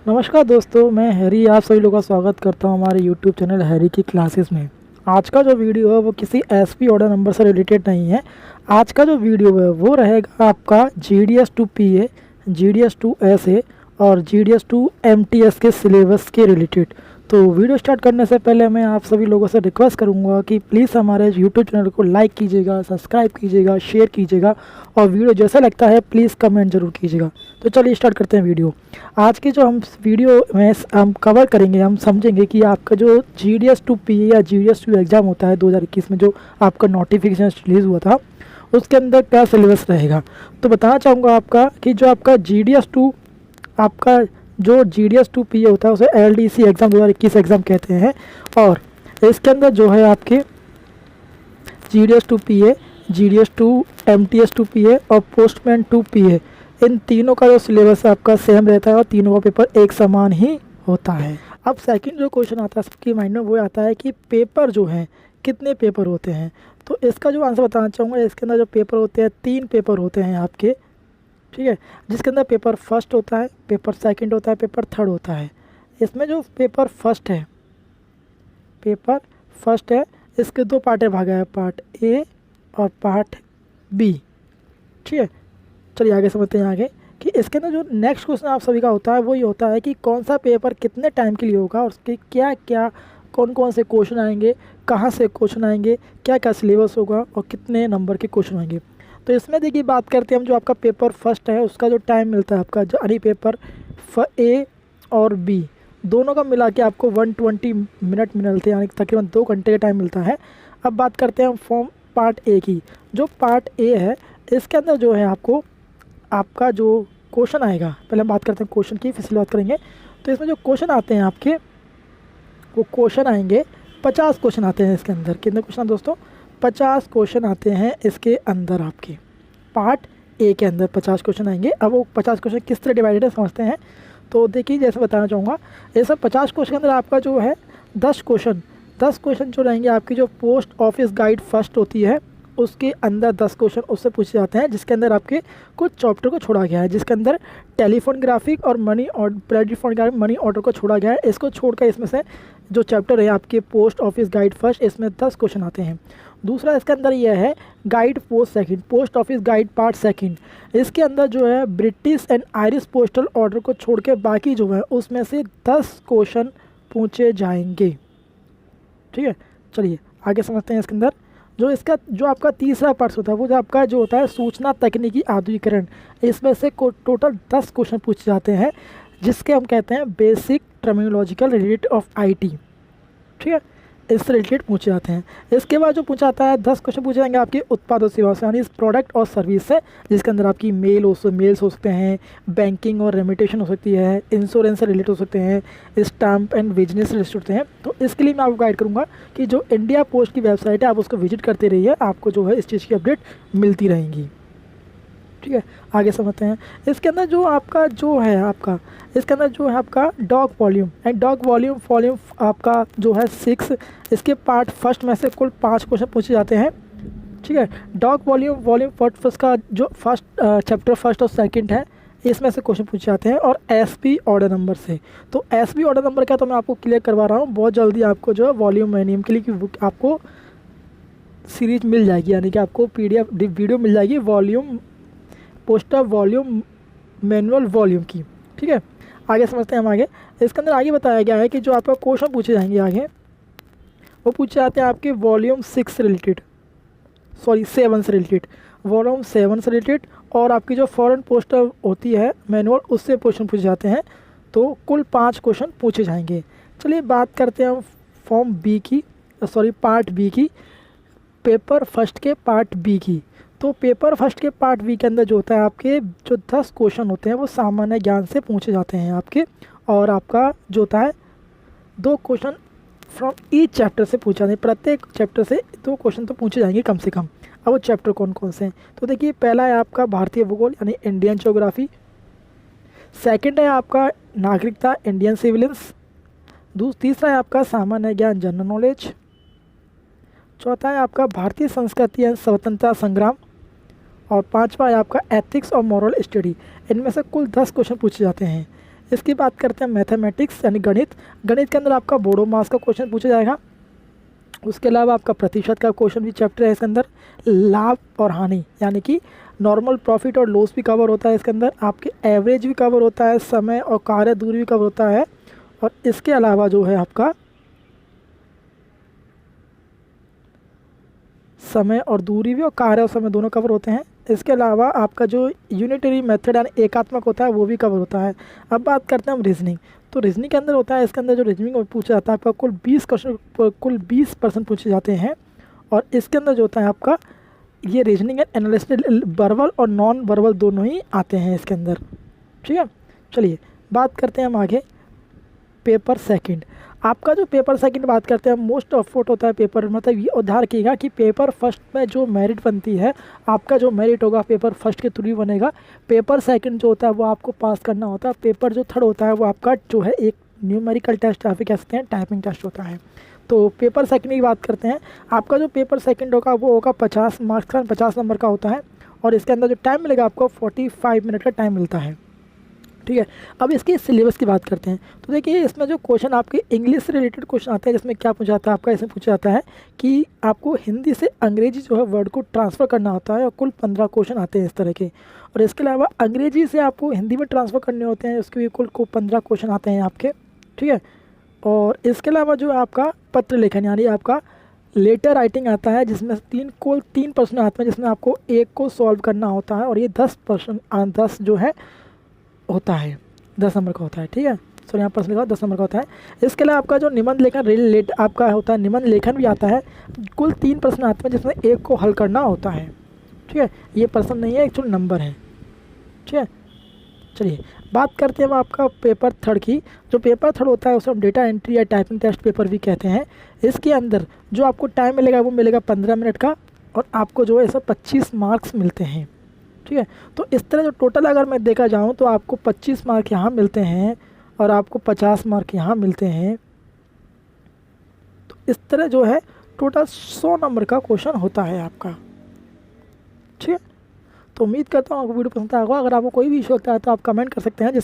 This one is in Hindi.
नमस्कार दोस्तों, मैं हैरी आप सभी लोगों का स्वागत करता हूं हमारे यूट्यूब चैनल हैरी की क्लासेस में। आज का जो वीडियो है वो किसी एसपी ऑर्डर नंबर से रिलेटेड नहीं है। आज का जो वीडियो है वो रहेगा आपका GDS to PA, GDS to SA और GDS टू MTS के सिलेबस के रिलेटेड। तो वीडियो स्टार्ट करने से पहले मैं आप सभी लोगों से रिक्वेस्ट करूंगा कि प्लीज़ हमारे यूट्यूब चैनल को लाइक कीजिएगा, सब्सक्राइब कीजिएगा, शेयर कीजिएगा और वीडियो जैसा लगता है प्लीज़ कमेंट ज़रूर कीजिएगा। तो चलिए स्टार्ट करते हैं वीडियो। आज की जो हम वीडियो में हम कवर करेंगे, हम समझेंगे कि आपका जो GDS टू PA या GDS टू एग्ज़ाम होता है 2021 में, जो आपका नोटिफिकेशन रिलीज़ हुआ था, उसके अंदर क्या सिलेबस रहेगा। तो बताना चाहूँगा आपका कि जो आपका GDS टू PA होता है उसे LDC एग्ज़ाम 2021 एग्ज़ाम कहते हैं। और इसके अंदर जो है आपके GDS to PA, GDS to MTS to PA और पोस्टमैन टू PA, इन तीनों का जो सिलेबस आपका सेम रहता है और तीनों का पेपर एक समान ही होता है। अब सेकंड जो क्वेश्चन आता है सबके माइंड में वो आता है कि पेपर जो हैं कितने पेपर होते हैं। तो इसका जो आंसर बताना चाहूँगा, इसके अंदर जो पेपर होते हैं 3 पेपर होते हैं आपके, ठीक है। जिसके अंदर पेपर फर्स्ट होता है, पेपर सेकंड होता है, पेपर थर्ड होता है। इसमें जो पेपर फर्स्ट है इसके 2 पार्ट में भागा है, पार्ट A और पार्ट B, ठीक है। चलिए आगे समझते हैं आगे कि इसके अंदर जो नेक्स्ट क्वेश्चन आप सभी का होता है वो ये होता है कि कौन सा पेपर कितने टाइम के लिए होगा और उसके क्या क्या कौन कौन से क्वेश्चन आएंगे, कहाँ से क्वेश्चन आएंगे, क्या क्या सिलेबस होगा और कितने नंबर के क्वेश्चन आएंगे। तो इसमें देखिए बात करते हैं हम, जो आपका पेपर फर्स्ट है उसका जो टाइम मिलता है आपका, जो यानी पेपर A और B दोनों का मिला के आपको 120 मिनट मिलते हैं, यानी तकरीबन 2 घंटे का टाइम मिलता है। अब बात करते हैं फॉर्म पार्ट A की। जो पार्ट A है इसके अंदर जो है आपका जो क्वेश्चन आएगा, पहले हम बात करते हैं क्वेश्चन की, फिर से बात करेंगे। तो इसमें जो क्वेश्चन आते हैं आपके, वो क्वेश्चन आएंगे 50 क्वेश्चन आते हैं इसके अंदर। कितने क्वेश्चन दोस्तों? 50 क्वेश्चन आते हैं इसके अंदर, आपके पार्ट A के अंदर 50 क्वेश्चन आएंगे। अब वो 50 क्वेश्चन किस तरह डिवाइडेड है समझते हैं। तो देखिए जैसे बताना चाहूँगा, ये सब 50 क्वेश्चन के अंदर आपका जो है 10 क्वेश्चन जो रहेंगे आपकी जो पोस्ट ऑफिस गाइड फर्स्ट होती है उसके अंदर 10 क्वेश्चन उससे पूछे जाते हैं, जिसके अंदर आपके कुछ चैप्टर को छोड़ा गया है, जिसके अंदर टेलीफोन ग्राफिक और मनी ऑर्डर को छोड़ा गया है। इसको छोड़कर इसमें से जो चैप्टर है आपके पोस्ट ऑफिस गाइड फर्स्ट, इसमें 10 क्वेश्चन आते हैं। दूसरा इसके अंदर यह है guide post second, post office guide part second. इसके अंदर जो है British and Irish postal order को छोड़ के बाकी जो है उसमें से 10 क्वेश्चन पूछे जाएंगे, ठीक है। चलिए आगे समझते हैं। इसके अंदर जो आपका तीसरा पार्ट होता है वो जो आपका जो होता है सूचना तकनीकी आधुनिकीकरण, इसमें से टोटल 10 क्वेश्चन पूछे जाते हैं, जिसके हम कहते हैं basic terminological related of IT, ठीक है। इससे रिलेटेड पूछे जाते हैं। इसके बाद जो पूछा जाता है 10 क्वेश्चन पूछे जाएंगे आपके उत्पाद और सेवाओं से, यानी प्रोडक्ट और सर्विस से, जिसके अंदर आपकी मेल्स हो सकते हैं, बैंकिंग और रेमिटेशन हो सकती है, इंश्योरेंस से रिलेटेड हो सकते हैं, स्टैम्प एंड बिजनेस से रिलेटेड होते हैं। तो इसके लिए मैं आपको गाइड करूँगा कि जो इंडिया पोस्ट की वेबसाइट है आप उसको विजिट करते रहिए, आपको जो है इस चीज़ की अपडेट मिलती रहेंगी, ठीक है। आगे समझते हैं। इसके अंदर जो आपका जो है इसके अंदर जो है आपका डॉग वॉल्यूम आपका जो है 6, इसके पार्ट फर्स्ट में से कुल 5 क्वेश्चन पूछे जाते हैं, ठीक है। डॉग वॉल्यूम फर्स्ट का जो फर्स्ट चैप्टर फर्स्ट और सेकंड है, इसमें से क्वेश्चन पूछे जाते हैं। और SP ऑर्डर नंबर से, तो SP ऑर्डर नंबर क्या, तो मैं आपको क्लियर करवा रहा हूँ बहुत जल्दी। आपको जो है वॉल्यूम मैन्यूम के लिए की बुक आपको सीरीज मिल जाएगी, यानी कि आपको PDF वीडियो मिल जाएगी volume poster volume manual volume की, ठीक है। आगे समझते हैं हम आगे। इसके अंदर आगे बताया गया है कि जो आपका क्वेश्चन पूछे जाएंगे आगे, वो पूछे जाते हैं आपके वॉल्यूम 7 से रिलेटेड, वॉल्यूम 7 से रिलेटेड। और आपकी जो फॉरेन पोस्टर होती है मैनुअल, उससे क्वेश्चन पूछे जाते हैं। तो कुल 5 क्वेश्चन पूछे जाएंगे। चलिए बात करते हैं हम पार्ट B की, पेपर फर्स्ट के पार्ट B की। तो पेपर फर्स्ट के पार्ट B के अंदर जो होता है आपके जो 10 क्वेश्चन होते हैं वो सामान्य ज्ञान से पूछे जाते हैं आपके, और आपका जो होता है 2 क्वेश्चन फ्रॉम ईच चैप्टर से पूछा जाए, प्रत्येक चैप्टर से 2 क्वेश्चन तो पूछे जाएंगे कम से कम। अब वो चैप्टर कौन कौन से हैं, तो देखिए पहला है आपका भारतीय भूगोल यानी इंडियन ज्योग्राफी, सेकंड है आपका नागरिकता इंडियन सिविलियंस, तीसरा है आपका सामान्य ज्ञान जनरल नॉलेज, चौथा है आपका भारतीय संस्कृति एवं स्वतंत्रता संग्राम, और 5वां है आपका एथिक्स और मॉरल स्टडी। इनमें से कुल 10 क्वेश्चन पूछे जाते हैं। इसकी बात करते हैं मैथमेटिक्स यानी गणित। गणित के अंदर आपका बोडो मास का क्वेश्चन पूछा जाएगा। उसके अलावा आपका प्रतिशत का क्वेश्चन भी चैप्टर है इसके अंदर। लाभ और हानि यानी कि नॉर्मल प्रॉफिट और लॉस भी कवर होता है इसके अंदर। आपके एवरेज भी कवर होता है, समय और कार्य दूरी भी कवर होता है। और इसके अलावा जो है आपका समय और दूरी भी और कार्य और समय दोनों कवर होते हैं। इसके अलावा आपका जो यूनिटरी मेथड यानी एकात्मक होता है वो भी कवर होता है। अब बात करते हैं हम रीजनिंग। तो रीजनिंग के अंदर होता है, इसके अंदर जो रीजनिंग पूछा जाता है आपका कुल 20% पूछे जाते हैं। और इसके अंदर जो होता है आपका ये रीजनिंग एंड एनालिसिस वर्बल और नॉन वर्बल दोनों ही आते हैं इसके अंदर। ठीक है, चलिए बात करते हैं हम आगे पेपर सेकंड। आपका जो पेपर सेकंड बात करते हैं मोस्ट ऑफर्ट होता है पेपर, मतलब ये उधार किएगा कि पेपर फर्स्ट में जो मेरिट बनती है, आपका जो मेरिट होगा पेपर फर्स्ट के थ्रू ही बनेगा। पेपर सेकंड जो होता है वो आपको पास करना होता है। पेपर जो थर्ड होता है वो आपका जो है एक न्यूमेरिकल टेस्ट या फिर कह सकते हैं टाइपिंग टेस्ट होता है। तो पेपर सेकंड की बात करते हैं। आपका जो पेपर सेकंड होगा वो होगा 50 मार्क्स का, 50 नंबर का होता है। और इसके अंदर जो टाइम मिलेगा आपको 45 मिनट का टाइम मिलता है। ठीक है, अब इसके सिलेबस की बात करते हैं। तो देखिए इसमें जो क्वेश्चन आपके इंग्लिश से रिलेटेड क्वेश्चन आते हैं, जिसमें क्या पूछा जाता है आपका, इसमें पूछा जाता है कि आपको हिंदी से अंग्रेजी जो है वर्ड को ट्रांसफ़र करना होता है। और कुल 15 क्वेश्चन आते हैं इस तरह के। और इसके अलावा अंग्रेजी से आपको हिंदी में ट्रांसफ़र करने होते हैं, उसके भी कुल 15 क्वेश्चन आते हैं आपके। ठीक है, और इसके अलावा जो आपका पत्र लेखन यानी आपका लेटर राइटिंग आता है, जिसमें कुल 3 प्रश्न आते हैं, जिसमें आपको एक को सॉल्व करना होता है। और ये 10 जो है होता है 10 नंबर का होता है। ठीक है, सो यहाँ पर लिखा 10 नंबर का होता है। इसके अलावा आपका जो निबंध लेखन रिलेट आपका होता है, निबंध लेखन भी आता है। कुल 3 प्रश्न आते हैं, जिसमें एक को हल करना होता है। ठीक है, ये प्रश्न नहीं है, एक्चुअल नंबर है। ठीक है, चलिए बात करते हैं हम आपका पेपर थर्ड की। जो पेपर थर्ड होता है उसे हम डेटा एंट्री या टाइपिंग टेस्ट पेपर भी कहते हैं। इसके अंदर जो आपको टाइम मिलेगा वो मिलेगा 15 मिनट का। और आपको जो है सब 25 मार्क्स मिलते हैं। ठीक है, तो इस तरह जो टोटल अगर मैं देखा जाऊँ तो आपको 25 मार्क यहाँ मिलते हैं और आपको 50 मार्क यहाँ मिलते हैं। तो इस तरह जो है टोटल 100 नंबर का क्वेश्चन होता है आपका। ठीक है, तो उम्मीद करता हूँ आपको वीडियो पसंद आएगा। अगर आपको कोई भी इशू होता है तो आप कमेंट कर सकते हैं, जिससे